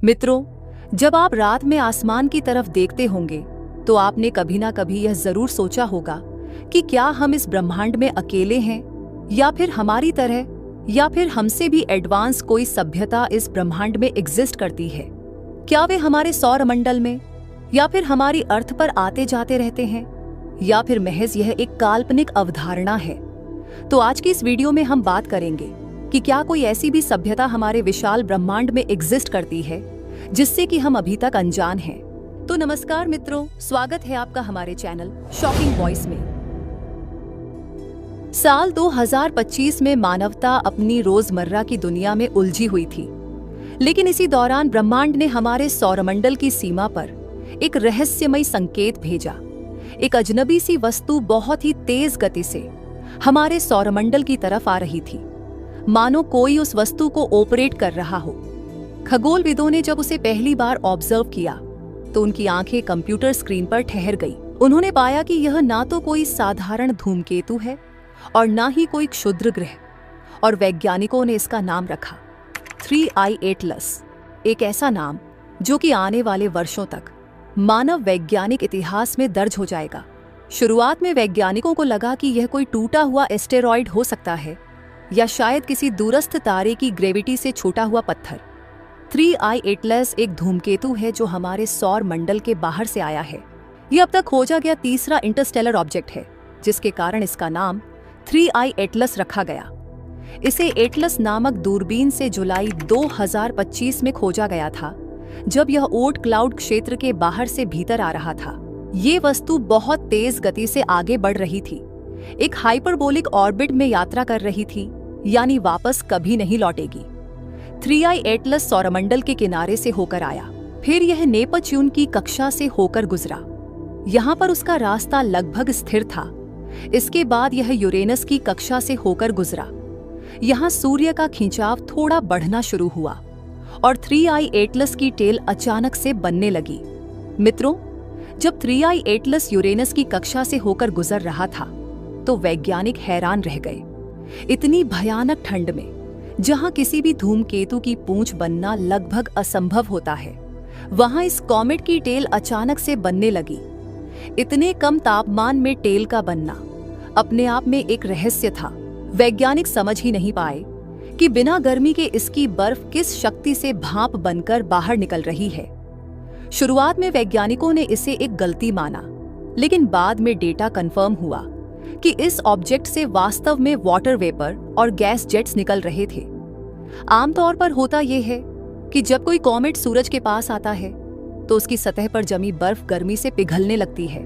मित्रों, जब आप रात में आसमान की तरफ देखते होंगे तो आपने कभी ना कभी यह जरूर सोचा होगा कि क्या हम इस ब्रह्मांड में अकेले हैं, या फिर हमारी तरह, या फिर हमसे भी एडवांस कोई सभ्यता इस ब्रह्मांड में एग्जिस्ट करती है। क्या वे हमारे सौरमंडल में, या फिर हमारी अर्थ पर आते जाते रहते हैं, या फिर महज यह एक काल्पनिक अवधारणा है। तो आज की इस वीडियो में हम बात करेंगे कि क्या कोई ऐसी भी सभ्यता हमारे विशाल ब्रह्मांड में एग्जिस्ट करती है जिससे कि हम अभी तक अनजान हैं। तो नमस्कार मित्रों, स्वागत है आपका हमारे चैनल शॉकिंग वॉइस में। साल 2025 में मानवता अपनी रोजमर्रा की दुनिया में उलझी हुई थी, लेकिन इसी दौरान ब्रह्मांड ने हमारे सौरमंडल की सीमा पर एक रहस्यमय संकेत भेजा। एक अजनबी सी वस्तु बहुत ही तेज गति से हमारे सौरमंडल की तरफ आ रही थी, मानो कोई उस वस्तु को ऑपरेट कर रहा हो। खगोलविदों ने जब उसे पहली बार ऑब्जर्व किया तो उनकी आंखें कंप्यूटर स्क्रीन पर ठहर गई। उन्होंने पाया कि यह ना तो कोई साधारण धूमकेतु है और ना ही कोई क्षुद्र ग्रह, और वैज्ञानिकों ने इसका नाम रखा 3I एटलस। एक ऐसा नाम जो कि आने वाले वर्षों तक मानव वैज्ञानिक इतिहास में दर्ज हो जाएगा। शुरुआत में वैज्ञानिकों को लगा कि यह कोई टूटा हुआ एस्टेरॉयड हो सकता है, या शायद किसी दूरस्थ तारे की ग्रेविटी से छूटा हुआ पत्थर। 3I एटलस एक धूमकेतु है जो हमारे सौर मंडल के बाहर से आया है। यह अब तक खोजा गया तीसरा इंटरस्टेलर ऑब्जेक्ट है, जिसके कारण इसका नाम 3I एटलस रखा गया। इसे एटलस नामक दूरबीन से जुलाई 2025 में खोजा गया था, जब यह ओर्ट क्लाउड क्षेत्र के बाहर से भीतर आ रहा था। ये वस्तु बहुत तेज गति से आगे बढ़ रही थी, एक हाइपरबोलिक ऑर्बिट में यात्रा कर रही थी, यानी वापस कभी नहीं लौटेगी। 3I एटलस सौरमंडल के किनारे से होकर आया, फिर यह नेपच्यून की कक्षा से होकर गुजरा। यहाँ पर उसका रास्ता लगभग स्थिर था। इसके बाद यह यूरेनस की कक्षा से होकर गुजरा। यहाँ सूर्य का खिंचाव थोड़ा बढ़ना शुरू हुआ और 3I एटलस की टेल अचानक से बनने लगी। मित्रों, जब 3I एटलस यूरेनस की कक्षा से होकर गुजर रहा था तो वैज्ञानिक हैरान रह गए। इतनी भयानक ठंड में, जहां किसी भी धूमकेतु की पूंछ बनना लगभग असंभव होता है, वहां इस कॉमेट की टेल अचानक से बनने लगी। इतने कम तापमान में टेल का बनना अपने आप में एक रहस्य था। वैज्ञानिक समझ ही नहीं पाए कि बिना गर्मी के इसकी बर्फ किस शक्ति से भाप बनकर बाहर निकल रही है। शुरुआत में वैज्ञानिकों ने इसे एक गलती माना, लेकिन बाद में डेटा कंफर्म हुआ कि इस ऑब्जेक्ट से वास्तव में वाटर वेपर और गैस जेट्स निकल रहे थे। आमतौर पर होता यह है कि जब कोई कॉमेट सूरज के पास आता है तो उसकी सतह पर जमी बर्फ गर्मी से पिघलने लगती है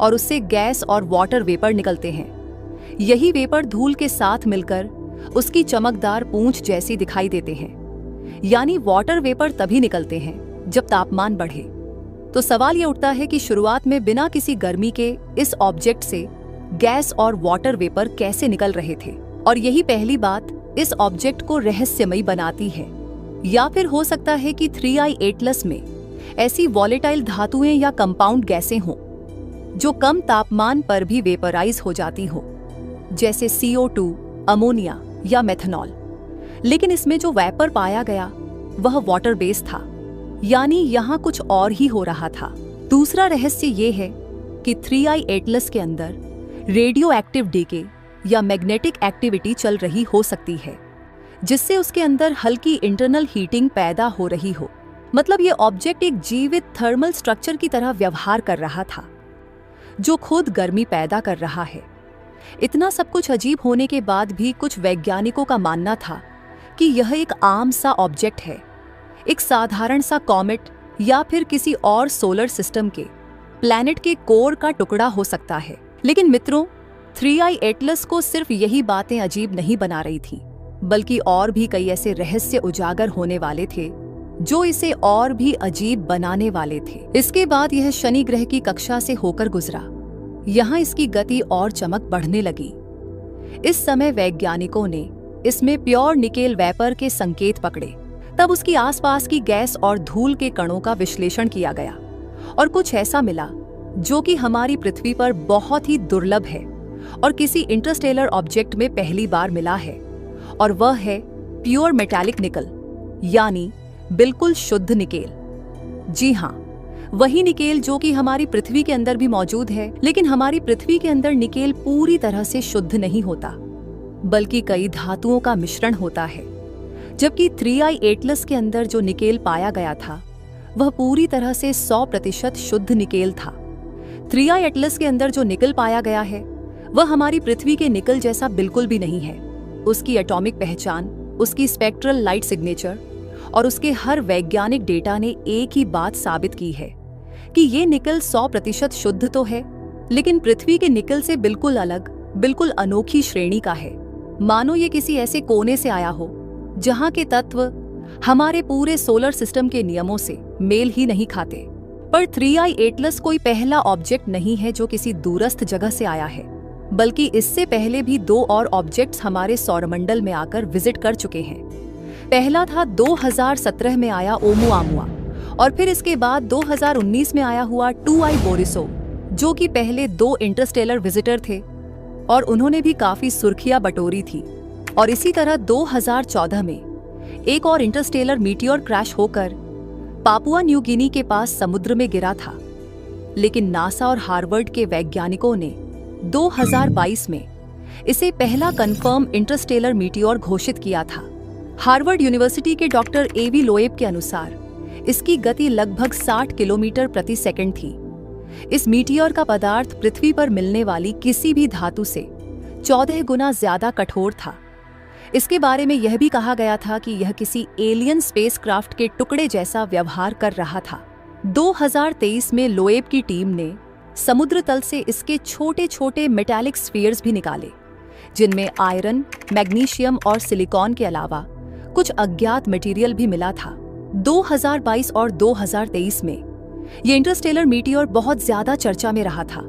और उससे गैस और वाटर वेपर निकलते हैं। यही वेपर धूल के साथ मिलकर उसकी चमकदार पूंछ जैसी दिखाई देते हैं। यानी वाटर वेपर तभी निकलते हैं जब तापमान बढ़े। तो सवाल यह उठता है कि शुरुआत में बिना किसी गर्मी के इस ऑब्जेक्ट से गैस और वाटर वेपर कैसे निकल रहे थे, और यही पहली बात इस ऑब्जेक्ट को रहस्यमयी बनाती है। या फिर हो सकता है कि 3I एटलस में ऐसी वॉलेटाइल धातुएं या कंपाउंड गैसें हों जो कम तापमान पर भी वेपराइज हो जाती हो, जैसे CO2, अमोनिया या मेथनॉल। लेकिन इसमें जो वेपर पाया गया वह वाटर बेस्ड था, यानी यहाँ कुछ और ही हो रहा था। दूसरा रहस्य ये है कि 3I एटलस के अंदर रेडियो एक्टिव डीके या मैग्नेटिक एक्टिविटी चल रही हो सकती है, जिससे उसके अंदर हल्की इंटरनल हीटिंग पैदा हो रही हो। मतलब ये ऑब्जेक्ट एक जीवित थर्मल स्ट्रक्चर की तरह व्यवहार कर रहा था, जो खुद गर्मी पैदा कर रहा है। इतना सब कुछ अजीब होने के बाद भी कुछ वैज्ञानिकों का मानना था कि यह एक आम सा ऑब्जेक्ट है, एक साधारण सा कॉमेट या फिर किसी और सोलर सिस्टम के प्लैनेट के कोर का टुकड़ा हो सकता है। लेकिन मित्रों, 3I एटलस को सिर्फ यही बातें अजीब नहीं बना रही थी, बल्कि और भी कई ऐसे रहस्य उजागर होने वाले थे जो इसे और भी अजीब बनाने वाले थे। इसके बाद यह शनि ग्रह की कक्षा से होकर गुजरा। यहाँ इसकी गति और चमक बढ़ने लगी। इस समय वैज्ञानिकों ने इसमें प्योर निकेल वेपर के संकेत पकड़े। तब उसकी आसपास की गैस और धूल के कणों का विश्लेषण किया गया और कुछ ऐसा मिला जो कि हमारी पृथ्वी पर बहुत ही दुर्लभ है और किसी इंटरस्टेलर ऑब्जेक्ट में पहली बार मिला है, और वह है प्योर मेटालिक निकल, यानी बिल्कुल शुद्ध निकेल। जी हाँ, वही निकेल जो कि हमारी पृथ्वी के अंदर भी मौजूद है, लेकिन हमारी पृथ्वी के अंदर निकेल पूरी तरह से शुद्ध नहीं होता, बल्कि कई धातुओं का मिश्रण होता है। जबकि 3i एटलस के अंदर जो निकेल पाया गया था वह पूरी तरह से 100% शुद्ध निकेल था। 3i एटलस के अंदर जो निकल पाया गया है वह हमारी पृथ्वी के निकल जैसा बिल्कुल भी नहीं है। उसकी एटॉमिक पहचान, उसकी स्पेक्ट्रल लाइट सिग्नेचर और उसके हर वैज्ञानिक डेटा ने एक ही बात साबित की है कि ये निकल 100% शुद्ध तो है, लेकिन पृथ्वी के निकल से बिल्कुल अलग, बिल्कुल अनोखी श्रेणी का है। मानो ये किसी ऐसे कोने से आया हो जहां के तत्व हमारे पूरे सोलर सिस्टम के नियमों से मेल ही नहीं खाते। पर 3i एटलस कोई पहला ऑब्जेक्ट नहीं है जो किसी दूरस्थ जगह से आया है, बल्कि इससे पहले भी 2 और ऑब्जेक्ट्स हमारे सौरमंडल में आकर विजिट कर चुके हैं। पहला था 2017 में आया ओमुआमुआ, और फिर इसके बाद 2019 में आया हुआ 2i बोरिसोव, जो कि पहले 2 इंटरस्टेलर विजिटर थे और उन्होंने भी काफी सुर्खियां बटोरी थी। और इसी तरह 2014 में एक और इंटरस्टेलर मीटियोर क्रैश होकर पापुआ न्यू गिनी के पास समुद्र में गिरा था, लेकिन नासा और हार्वर्ड के वैज्ञानिकों ने 2022 में इसे पहला कंफर्म इंटरस्टेलर मीटियोर घोषित किया था। हार्वर्ड यूनिवर्सिटी के डॉक्टर एवी लोएब के अनुसार इसकी गति लगभग 60 किलोमीटर प्रति सेकंड थी। इस मीटियोर का पदार्थ पृथ्वी पर मिलने वाली किसी भी धातु से 14 गुना ज्यादा कठोर था। इसके बारे में यह भी कहा गया था कि यह किसी एलियन स्पेसक्राफ्ट के टुकड़े जैसा व्यवहार कर रहा था। 2023 में लोएब की टीम ने समुद्र तल से इसके छोटे छोटे मेटालिक स्फीयर्स भी निकाले, जिनमें आयरन, मैग्नीशियम और सिलिकॉन के अलावा कुछ अज्ञात मटेरियल भी मिला था। 2022 और 2023 में ये इंटरस्टेलर मीटियोर बहुत ज्यादा चर्चा में रहा था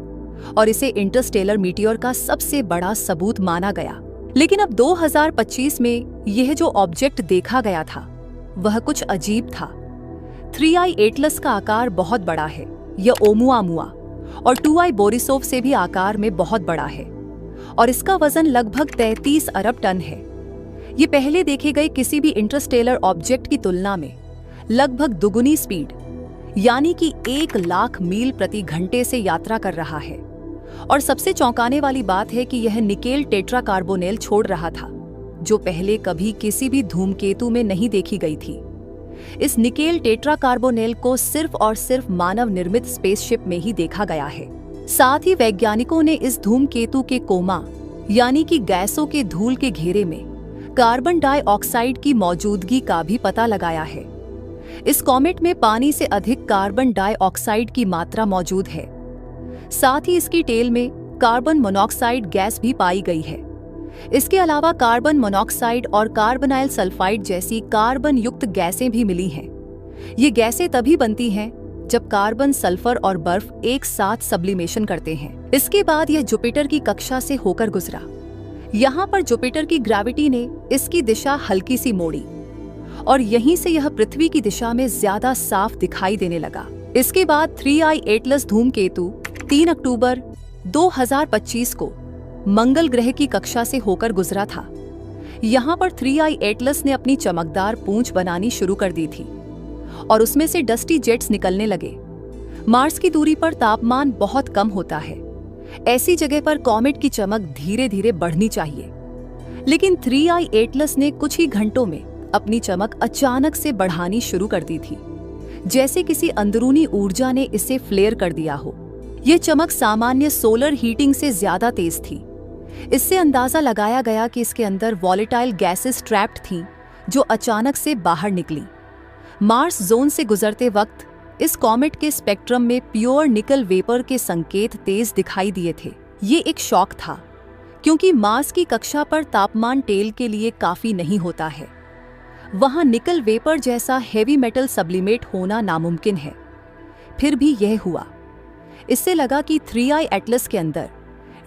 और इसे इंटरस्टेलर मीटियोर का सबसे बड़ा सबूत माना गया। लेकिन अब 2025 में यह जो ऑब्जेक्ट देखा गया था वह कुछ अजीब था। 3i एटलस का आकार बहुत बड़ा है, यह ओमुआमुआ और 2i बोरिसोव से भी आकार में बहुत बड़ा है और इसका वजन लगभग 33 अरब टन है। ये पहले देखे गए किसी भी इंटरस्टेलर ऑब्जेक्ट की तुलना में लगभग दुगुनी स्पीड यानी कि 1 लाख मील प्रति घंटे से यात्रा कर रहा है। और सबसे चौंकाने वाली बात है कि यह निकेल टेट्राकार्बोनेल छोड़ रहा था, जो पहले कभी किसी भी धूमकेतु में नहीं देखी गई थी। इस निकेल टेट्राकार्बोनेल को सिर्फ और सिर्फ मानव निर्मित स्पेसशिप में ही देखा गया है। साथ ही वैज्ञानिकों ने इस धूमकेतु के कोमा यानी कि गैसों के धूल के घेरे में कार्बन डाइऑक्साइड की मौजूदगी का भी पता लगाया है। इस कॉमेट में पानी से अधिक कार्बन डाइऑक्साइड की मात्रा मौजूद है। साथ ही इसकी टेल में कार्बन मोनोऑक्साइड गैस भी पाई गई है। इसके अलावा कार्बन मोनोऑक्साइड और कार्बोनाइल सल्फाइड जैसी कार्बन युक्त गैसें भी मिली हैं। ये गैसें तभी बनती हैं जब कार्बन, सल्फर और बर्फ एक साथ सब्लिमेशन करते हैं। इसके बाद यह जुपिटर की कक्षा से होकर गुजरा। यहाँ पर जुपिटर की ग्रेविटी ने इसकी दिशा हल्की सी मोड़ी और यहीं से यह पृथ्वी की दिशा में ज्यादा साफ दिखाई देने लगा। इसके बाद 3i एटलस धूमकेतु 3 अक्टूबर 2025 को मंगल ग्रह की कक्षा से होकर गुजरा था। यहाँ पर 3i एटलस ने अपनी चमकदार पूंछ बनानी शुरू कर दी थी और उसमें से डस्टी जेट्स निकलने लगे। मार्स की दूरी पर तापमान बहुत कम होता है। ऐसी जगह पर कॉमेट की चमक धीरे धीरे बढ़नी चाहिए, लेकिन 3i एटलस ने कुछ ही घंटों में अपनी चमक अचानक से बढ़ानी शुरू कर दी थी, जैसे किसी अंदरूनी ऊर्जा ने इसे फ्लेयर कर दिया हो। यह चमक सामान्य सोलर हीटिंग से ज्यादा तेज थी। इससे अंदाजा लगाया गया कि इसके अंदर वॉलेटाइल गैसेस ट्रैप्ड थीं, जो अचानक से बाहर निकली। मार्स जोन से गुजरते वक्त इस कॉमेट के स्पेक्ट्रम में प्योर निकल वेपर के संकेत तेज दिखाई दिए थे। ये एक शॉक था, क्योंकि मार्स की कक्षा पर तापमान टेल के लिए काफी नहीं होता है। वहां निकल वेपर जैसा हेवी मेटल सब्लिमेट होना नामुमकिन है। फिर भी यह हुआ। इससे लगा कि 3i एटलस के अंदर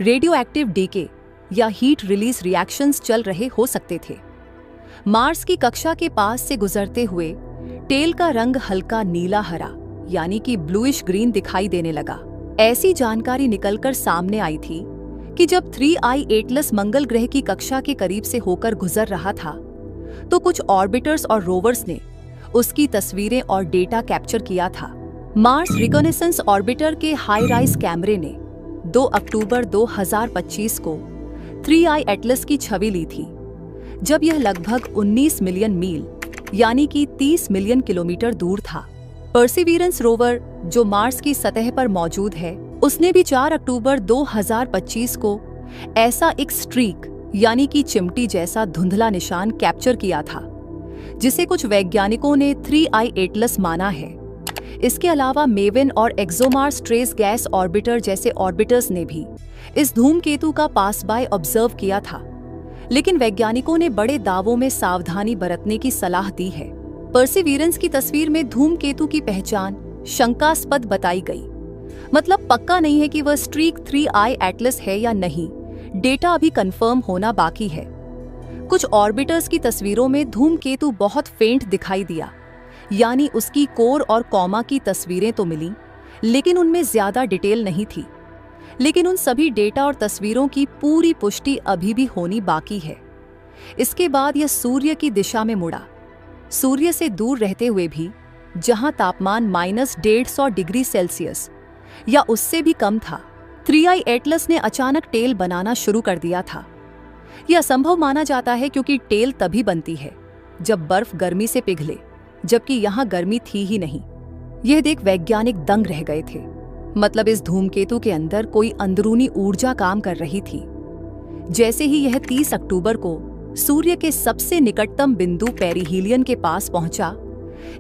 रेडियो एक्टिव डीके या हीट रिलीज रिएक्शंस चल रहे हो सकते थे। मार्स की कक्षा के पास से गुजरते हुए टेल का रंग हल्का नीला हरा यानी कि ब्लूइश ग्रीन दिखाई देने लगा। ऐसी जानकारी निकलकर सामने आई थी कि जब 3i एटलस मंगल ग्रह की कक्षा के करीब से होकर गुजर रहा था, तो कुछ ऑर्बिटर्स और रोवर्स ने उसकी तस्वीरें और डेटा कैप्चर किया था। मार्स रिकॉनेसेंस ऑर्बिटर के हाई राइज कैमरे ने 2 अक्टूबर 2025 को 3i एटलस की छवि ली थी, जब यह लगभग 19 मिलियन मील यानी कि 30 मिलियन किलोमीटर दूर था। परसिवियरेंस रोवर जो मार्स की सतह पर मौजूद है, उसने भी 4 अक्टूबर 2025 को ऐसा एक स्ट्रीक यानी कि चिमटी जैसा धुंधला निशान कैप्चर किया था, जिसे कुछ वैज्ञानिकों ने 3i एटलस माना है। इसके अलावा मेविन और एक्सोमार्स ट्रेस गैस ऑर्बिटर जैसे ऑर्बिटर्स ने भी इस धूमकेतु का पास बाय ऑब्जर्व किया था, लेकिन वैज्ञानिकों ने बड़े दावों में सावधानी बरतने की सलाह दी है। परसिवियरेंस की तस्वीर में धूमकेतु की पहचान शंकास्पद बताई गई, मतलब पक्का नहीं है कि वह स्ट्रीक 3i एटलस है या नहीं। डेटा अभी कंफर्म होना बाकी है। कुछ ऑर्बिटर्स की तस्वीरों में धूमकेतु बहुत फेंट दिखाई दिया, यानी उसकी कोर और कॉमा की तस्वीरें तो मिली, लेकिन उनमें ज्यादा डिटेल नहीं थी। लेकिन उन सभी डेटा और तस्वीरों की पूरी पुष्टि अभी भी होनी बाकी है। इसके बाद यह सूर्य की दिशा में मुड़ा, सूर्य से दूर रहते हुए भी, जहां तापमान -150 डिग्री सेल्सियस या उससे भी कम था। 3i एटलस ने अचानक टेल बनाना शुरू कर दिया था। यह असंभव माना जाता है क्योंकि टेल तभी बनती है जब बर्फ गर्मी से पिघले, जबकि यहां गर्मी थी ही नहीं। यह देख वैज्ञानिक दंग रह गए थे। मतलब इस धूमकेतु के अंदर कोई अंदरूनी ऊर्जा काम कर रही थी। जैसे ही यह 30 अक्टूबर को सूर्य के सबसे निकटतम बिंदु पेरिहीलियन के पास पहुंचा,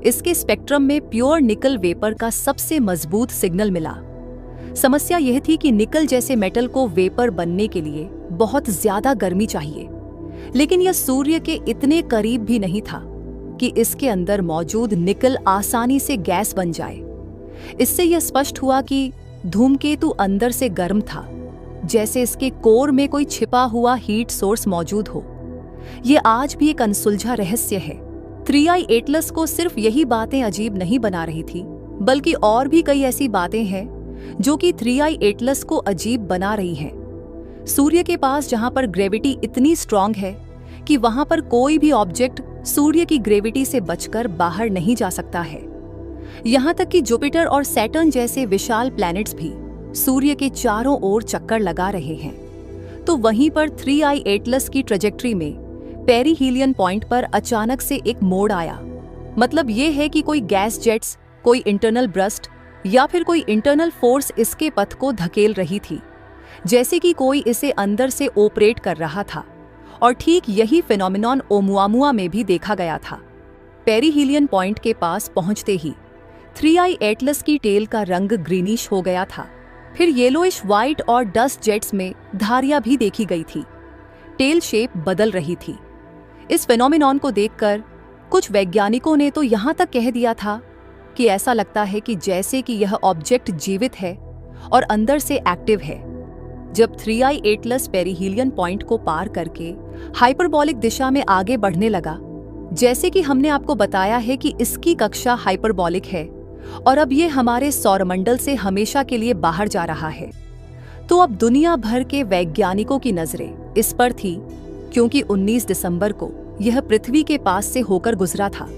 इसके स्पेक्ट्रम में प्योर निकल वेपर का सबसे मजबूत सिग्नल मिला। समस्या यह थी कि निकल जैसे मेटल को वेपर बनने के लिए बहुत ज्यादा गर्मी चाहिए, लेकिन यह सूर्य के इतने करीब भी नहीं था कि इसके अंदर मौजूद निकल आसानी से गैस बन जाए। इससे यह स्पष्ट हुआ कि धूमकेतु अंदर से गर्म था, जैसे इसके कोर में कोई छिपा हुआ हीट सोर्स मौजूद हो। यह आज भी एक अनसुलझा रहस्य है। 3i एटलस को सिर्फ यही बातें अजीब नहीं बना रही थी, बल्कि और भी कई ऐसी बातें हैं जो कि 3i एटलस को अजीब बना रही हैं। सूर्य के पास जहां पर ग्रेविटी इतनी स्ट्रांग है कि वहां पर कोई भी ऑब्जेक्ट सूर्य की ग्रेविटी से बचकर बाहर नहीं जा सकता है। यहां तक कि जुपिटर और सैटर्न जैसे विशाल प्लैनेट्स भी सूर्य के चारों ओर चक्कर लगा रहे हैं। तो वहीं पर 3i एटलस की ट्रेजेक्ट्री में पेरिहीलियन पॉइंट पर अचानक से एक मोड़ आया। मतलब ये है कि कोई गैस जेट्स, कोई इंटरनल ब्रस्ट या फिर कोई इंटरनल फोर्स इसके पथ को धकेल रही थी, जैसे कि कोई इसे अंदर से ऑपरेट कर रहा था। और ठीक यही फिनोमिनॉन ओमुआमुआ में भी देखा गया था। पेरिहीलियन पॉइंट के पास पहुंचते ही 3i एटलस की टेल का रंग ग्रीनिश हो गया था। फिर येलोइश व्हाइट और डस्ट जेट्स में धारियां भी देखी गई थी। टेल शेप बदल रही थी। इस फिनोमिनॉन को देखकर कुछ वैज्ञानिकों ने तो यहां तक कह दिया था कि ऐसा लगता है कि जैसे कि यह ऑब्जेक्ट जीवित है और अंदर से एक्टिव है। जब 3i एटलस पेरिहीलियन पॉइंट को पार करके हाइपरबॉलिक दिशा में आगे बढ़ने लगा, जैसे कि हमने आपको बताया है कि इसकी कक्षा हाइपरबॉलिक है और अब ये हमारे सौरमंडल से हमेशा के लिए बाहर जा रहा है, तो अब दुनिया भर के वैज्ञानिकों की नजरें इस पर थी, क्योंकि 19 दिसंबर को यह पृथ्वी के पास से होकर गुजरा था।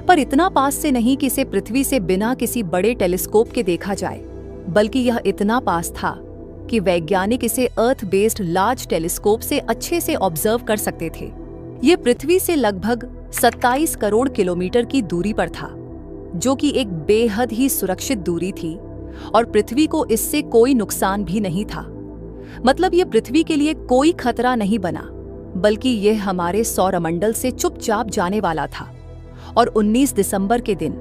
पर इतना पास से नहीं कि इसे पृथ्वी से बिना किसी बड़े टेलीस्कोप के देखा जाए, बल्कि यह इतना पास था कि वैज्ञानिक इसे अर्थ बेस्ड लार्ज टेलीस्कोप से अच्छे से ऑब्जर्व कर सकते थे। यह पृथ्वी से लगभग 27 करोड़ किलोमीटर की दूरी पर था, जो कि एक बेहद ही सुरक्षित दूरी थी और पृथ्वी को इससे कोई नुकसान भी नहीं था। मतलब यह पृथ्वी के लिए कोई खतरा नहीं बना, बल्कि यह हमारे सौरमंडल से चुपचाप जाने वाला था। और 19 दिसंबर के दिन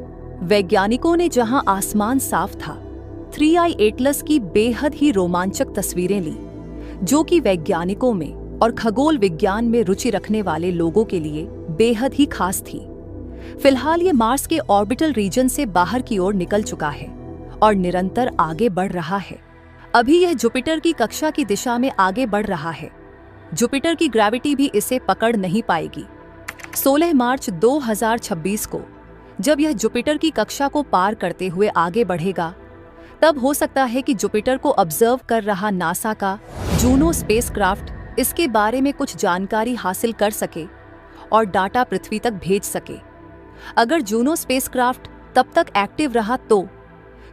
वैज्ञानिकों ने जहां आसमान साफ था, 3i एटलस की बेहद ही रोमांचक तस्वीरें ली, जो कि वैज्ञानिकों में और खगोल विज्ञान में रुचि रखने वाले लोगों के लिए बेहद ही खास थी। फिलहाल ये मार्स के ऑर्बिटल रीजन से बाहर की ओर निकल चुका है और निरंतर आगे बढ़ रहा है। अभी यह जुपिटर की कक्षा की दिशा में आगे बढ़ रहा है। जुपिटर की ग्रेविटी भी इसे पकड़ नहीं पाएगी। 16 मार्च 2026 को जब यह जुपिटर की कक्षा को पार करते हुए आगे बढ़ेगा, तब हो सकता है कि जुपिटर को ऑब्जर्व कर रहा नासा का जूनो स्पेसक्राफ्ट इसके बारे में कुछ जानकारी हासिल कर सके और डाटा पृथ्वी तक भेज सके। अगर जूनो स्पेसक्राफ्ट तब तक एक्टिव रहा तो,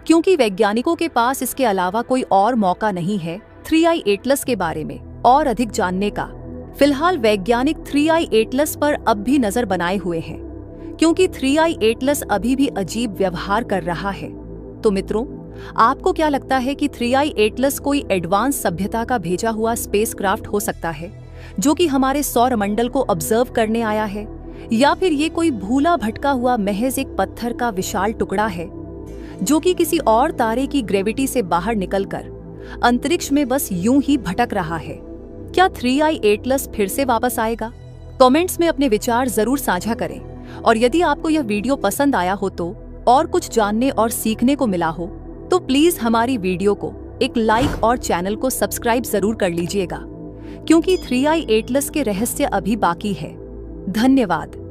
क्योंकि वैज्ञानिकों के पास इसके अलावा कोई और मौका नहीं है 3i एटलस के बारे में और अधिक जानने का। फिलहाल वैज्ञानिक 3i एटलस पर अब भी नजर बनाए हुए हैं, क्योंकि 3i एटलस अभी भी अजीब व्यवहार कर रहा है। तो मित्रों, आपको क्या लगता है कि 3i एटलस कोई एडवांस सभ्यता का भेजा हुआ स्पेसक्राफ्ट हो सकता है जो कि हमारे सौरमंडल को ऑब्जर्व करने आया है, या फिर ये कोई भूला भटका हुआ महज एक पत्थर का विशाल टुकड़ा है जो कि किसी और तारे की ग्रेविटी से बाहर निकलकर अंतरिक्ष में बस यूं ही भटक रहा है? क्या 3i एटलस फिर से वापस आएगा? कमेंट्स में अपने विचार जरूर साझा करें, और यदि आपको यह वीडियो पसंद आया हो तो और कुछ जानने और सीखने को मिला हो तो प्लीज हमारी वीडियो को एक लाइक और चैनल को सब्सक्राइब जरूर कर लीजिएगा, क्योंकि 3i एटलस के रहस्य अभी बाकी है। धन्यवाद।